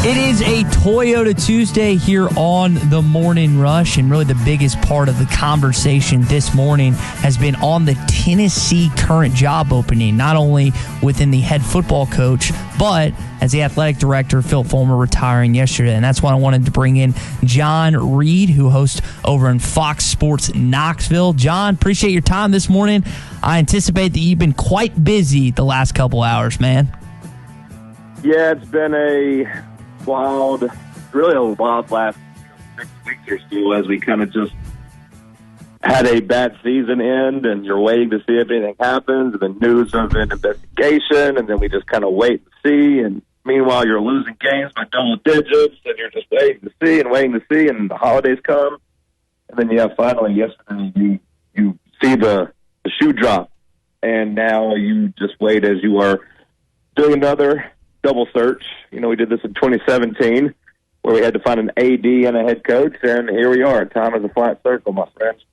It is a Toyota Tuesday here on the Morning Rush, and really the biggest part of the conversation this morning has been on the Tennessee current job opening, not only within the head football coach, but as the athletic director, Phil Fulmer, retiring yesterday. And that's why I wanted to bring in John Reed, who hosts over in Fox Sports Knoxville. John, appreciate your time this morning. I anticipate that you've been quite busy the last couple hours, man. Yeah, it's been really a wild last 6 weeks or so as we kind of just had a bad season end, and you're waiting to see if anything happens, and then news of an investigation, and then we just kind of wait and see, and meanwhile you're losing games by double digits, and you're just waiting to see, and the holidays come, and then finally yesterday you see the shoe drop, and now you just wait as you are doing another double search. We did this in 2017 where we had to find an AD and a head coach, and here we are. Time is a flat circle, my friends.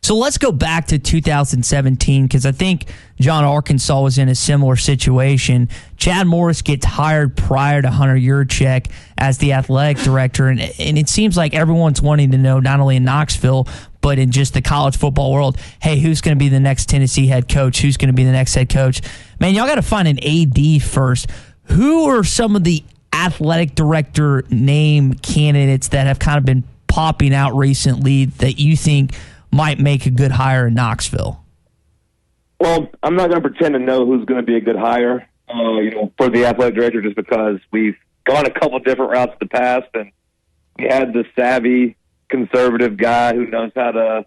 So let's go back to 2017, because I think John, Arkansas was in a similar situation. Chad Morris gets hired prior to Hunter Yurachek as the athletic director, and it seems like everyone's wanting to know, not only in Knoxville, but in just the college football world, hey, who's going to be the next Tennessee head coach? Who's going to be the next head coach? Man, y'all got to find an AD first. Who are some of the athletic director name candidates that have kind of been popping out recently that you think might make a good hire in Knoxville? Well, I'm not going to pretend to know who's going to be a good hire, for the athletic director, just because we've gone a couple different routes in the past, and we had the savvy conservative guy who knows how to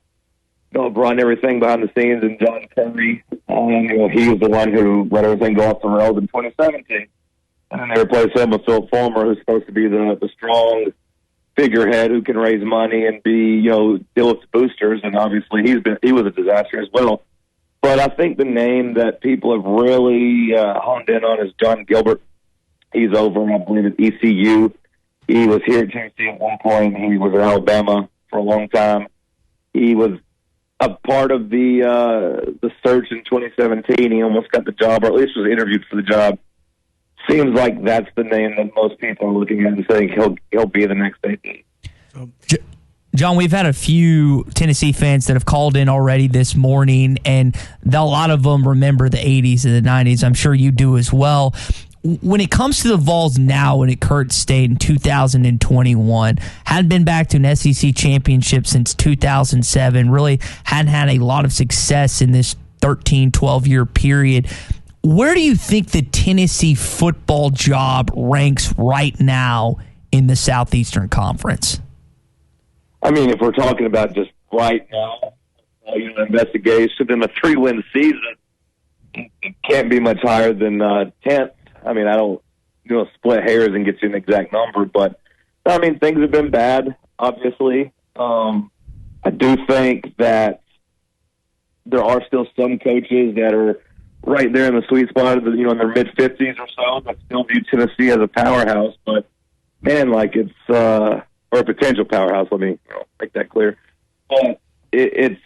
run everything behind the scenes, and John Curry. He was the one who let everything go off the rails in 2017. And then they replaced him with Phil Fulmer, who's supposed to be the strong figurehead who can raise money and be, deal with the boosters. And obviously he was a disaster as well. But I think the name that people have really honed in on is John Gilbert. He's over, I believe, at ECU. He was here at Tennessee at one point. He was at Alabama for a long time. He was a part of the search in 2017. He almost got the job, or at least was interviewed for the job. Seems like that's the name that most people are looking at and saying he'll be the next AD. John, we've had a few Tennessee fans that have called in already this morning, and a lot of them remember the 80s and the 90s. I'm sure you do as well. When it comes to the Vols now and at Kurt State in 2021, hadn't been back to an SEC championship since 2007, really hadn't had a lot of success in this 13, 12-year period. Where do you think the Tennessee football job ranks right now in the Southeastern Conference? I mean, if we're talking about just right now, investigation in a 3-win season, it can't be much higher than 10th. I mean, I don't split hairs and get you an exact number, but I mean, things have been bad, obviously. I do think that there are still some coaches that are right there in the sweet spot of the, in their mid-50s or so, that still view Tennessee as a powerhouse. But, man, it's or a potential powerhouse, let me make that clear. But it's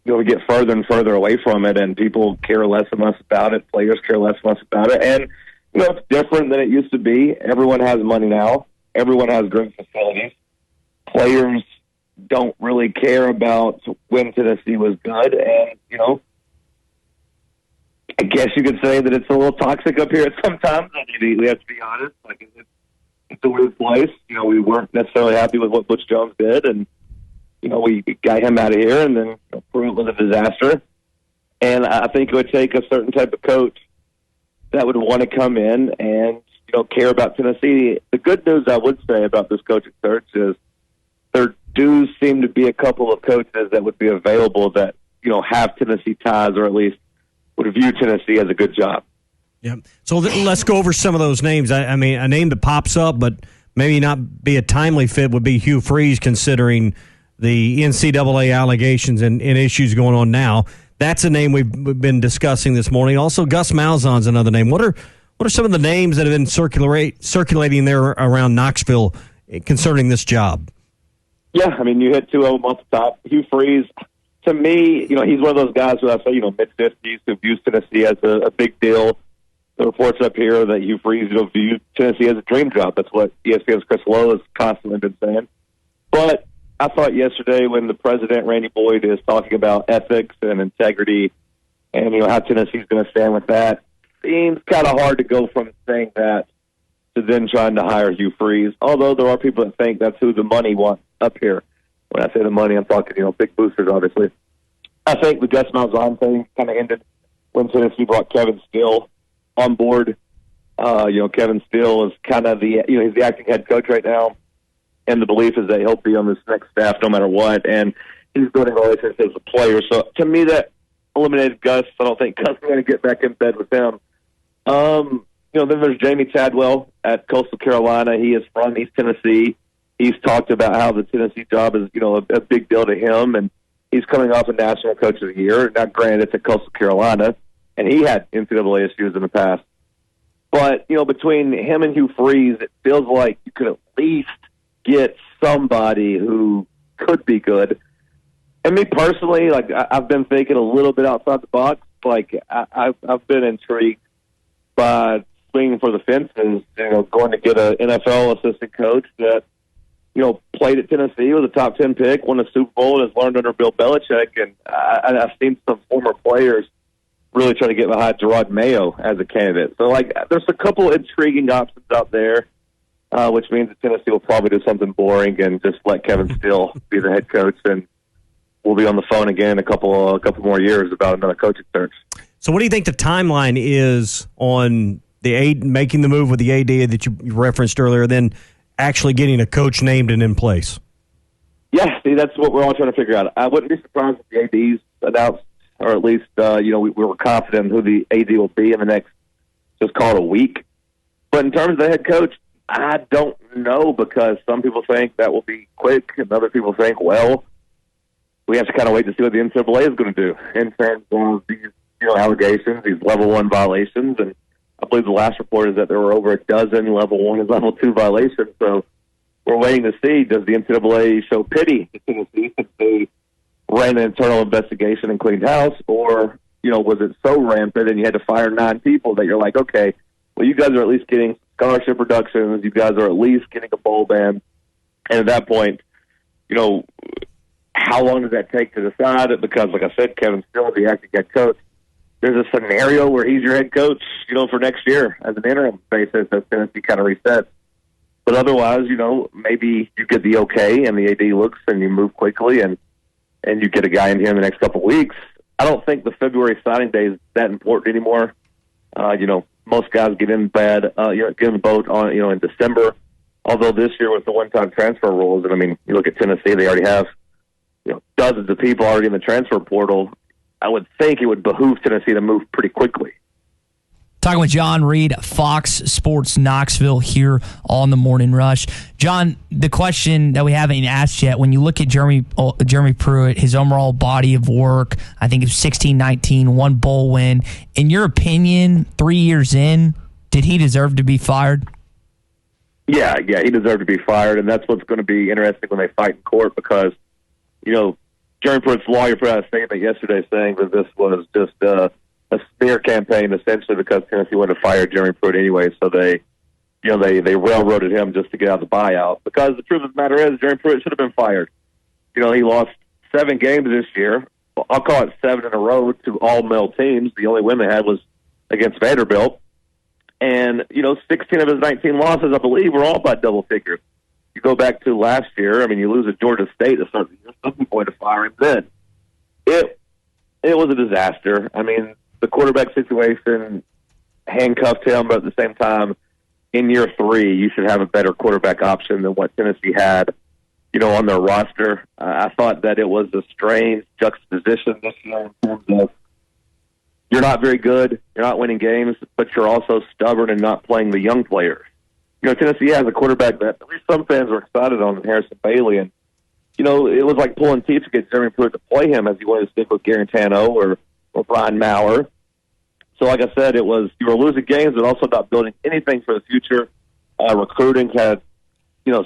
we get further and further away from it, and people care less and less about it. Players care less and less about it. And, it's different than it used to be. Everyone has money now. Everyone has great facilities. Players don't really care about when Tennessee was good. And, I guess you could say that it's a little toxic up here sometimes. We have to be honest. It's a weird place. We weren't necessarily happy with what Butch Jones did, and we got him out of here. And then Pruitt was a disaster. And I think it would take a certain type of coach that would want to come in and care about Tennessee. The good news I would say about this coaching search is there do seem to be a couple of coaches that would be available that have Tennessee ties, or at least would view Tennessee as a good job. Yeah. So let's go over some of those names. I mean, a name that pops up, but maybe not be a timely fit would be Hugh Freeze, considering the NCAA allegations and issues going on now. That's a name we've been discussing this morning. Also, Gus Malzahn's another name. What are some of the names that have been circulating there around Knoxville concerning this job? Yeah, I mean, you hit two of them off the top. Hugh Freeze, to me, he's one of those guys who I say, mid-50s, who views Tennessee as a big deal. the reports up here that Hugh Freeze viewed Tennessee as a dream job. That's what ESPN's Chris Lowe has constantly been saying. But I thought yesterday when the president, Randy Boyd, is talking about ethics and integrity and, how Tennessee's going to stand with that, seems kind of hard to go from saying that to then trying to hire Hugh Freeze, although there are people that think that's who the money wants up here. When I say the money, I'm talking, big boosters, obviously. I think the Gus Malzahn thing kind of ended when Tennessee brought Kevin Steele on board. Kevin Steele is kind of he's the acting head coach right now, and the belief is that he'll be on this next staff no matter what, and he's building relationships with players. So to me, that eliminated Gus. I don't think Gus is going to get back in bed with him. Then there's Jamie Tadwell at Coastal Carolina. He is from East Tennessee. He's talked about how the Tennessee job is, a big deal to him, and he's coming off a National Coach of the Year. Now, granted, it's at Coastal Carolina, and he had NCAA issues in the past. But, between him and Hugh Freeze, it feels like you could at least get somebody who could be good. And me personally, I've been thinking a little bit outside the box. I've been intrigued by swinging for the fences, going to get an NFL assistant coach that, played at Tennessee, was a top 10 pick, won a Super Bowl, and has learned under Bill Belichick. And I've seen some former players really try to get behind Gerard Mayo as a candidate. So, there's a couple intriguing options out there, which means that Tennessee will probably do something boring and just let Kevin Steele be the head coach, and we'll be on the phone again a couple more years about another coaching search. So what do you think the timeline is on making the move with the AD that you referenced earlier, then actually getting a coach named and in place? Yeah, see, that's what we're all trying to figure out. I wouldn't be surprised if the AD's announced, or at least, we were confident who the AD will be in the next, just call it a week. But in terms of the head coach, I don't know, because some people think that will be quick, and other people think, well, we have to kind of wait to see what the NCAA is going to do in terms of these, allegations, these level 1 violations. And I believe the last report is that there were over a dozen level 1 and level 2 violations. So we're waiting to see, does the NCAA show pity to Tennessee since they ran an internal investigation and cleaned house, or, was it so rampant and you had to fire 9 people that you're like, okay, well, you guys are at least getting scholarship reductions, you guys are at least getting a bowl ban. And at that point, how long does that take to decide it? Because, like I said, Kevin Steele, the acting head coach, there's a scenario where he's your head coach, for next year as an interim basis as Tennessee kind of resets. But otherwise, maybe you get the okay and the AD looks and you move quickly and you get a guy in here in the next couple of weeks. I don't think the February signing day is that important anymore. Most guys get in get in the boat on, in December. Although this year with the one-time transfer rules, and you look at Tennessee, they already have, dozens of people already in the transfer portal. I would think it would behoove Tennessee to move pretty quickly. Talking with John Reed, Fox Sports Knoxville here on the Morning Rush. John, the question that we haven't asked yet, when you look at Jeremy Pruitt, his overall body of work, I think it was 16-19, 1 bowl win. In your opinion, 3 years in, did he deserve to be fired? Yeah, he deserved to be fired, and that's what's going to be interesting when they fight in court because, Jeremy Pruitt's lawyer put out a statement yesterday saying that this was just a smear campaign, essentially, because Tennessee wanted to fire Jeremy Pruitt anyway. So they railroaded him just to get out the buyout. Because the truth of the matter is, Jeremy Pruitt should have been fired. He lost 7 games this year. I'll call it 7 in a row to all male teams. The only win they had was against Vanderbilt. And 16 of his 19 losses, I believe, were all by double figures. You go back to last year, you lose at Georgia State to start the year, some people wanted to fire him then. It was a disaster. The quarterback situation handcuffed him, but at the same time, in year 3, you should have a better quarterback option than what Tennessee had, on their roster. I thought that it was a strange juxtaposition this year in terms of you're not very good, you're not winning games, but you're also stubborn and not playing the young players. Tennessee has a quarterback that at least some fans were excited on, Harrison Bailey, and it was like pulling teeth to get Jeremy Pruitt to play him as he wanted to stick with Garantano or Brian Maurer. So, like I said, you were losing games, but also not building anything for the future. Recruiting had,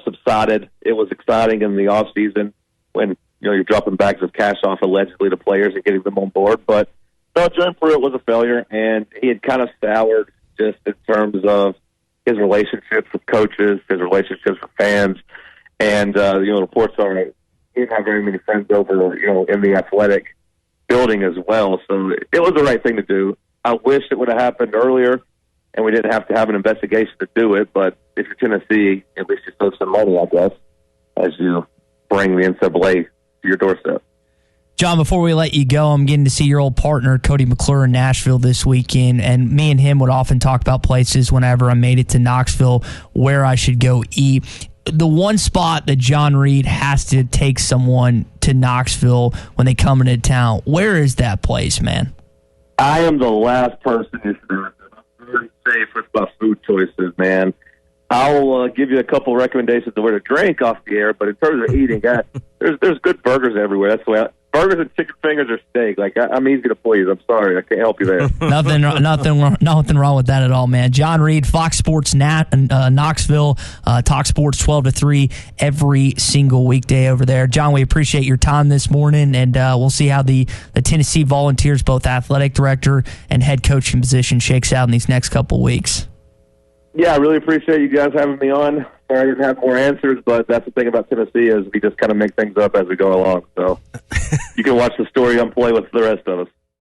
subsided. It was exciting in the off season when you're dropping bags of cash off allegedly to players and getting them on board. But Jeremy Pruitt was a failure, and he had kind of soured just in terms of his relationships with coaches, his relationships with fans, and reports are he didn't have very many friends over, in the athletic building as well. So it was the right thing to do. I wish it would have happened earlier, and we didn't have to have an investigation to do it. But if you're Tennessee, at least you save some money, I guess, as you bring the NCAA to your doorstep. John, before we let you go, I'm getting to see your old partner, Cody McClure, in Nashville this weekend, and me and him would often talk about places whenever I made it to Knoxville where I should go eat. The one spot that John Reed has to take someone to Knoxville when they come into town, where is that place, man? I am the last person you should do it. I'm very safe with my food choices, man. I'll give you a couple recommendations of where to drink off the air, but in terms of eating, there's good burgers everywhere. That's the way. Burgers and chicken fingers or steak. I'm easy to please. I'm sorry, I can't help you there. Nothing wrong with that at all, man. John Reed, Fox Sports Knoxville, Talk Sports 12 to 3 every single weekday over there. John, we appreciate your time this morning, and we'll see how the Tennessee Volunteers, both athletic director and head coaching position, shakes out in these next couple weeks. Yeah, I really appreciate you guys having me on. Sorry I didn't have more answers, but that's the thing about Tennessee is we just kind of make things up as we go along. So you can watch the story unplay with the rest of us.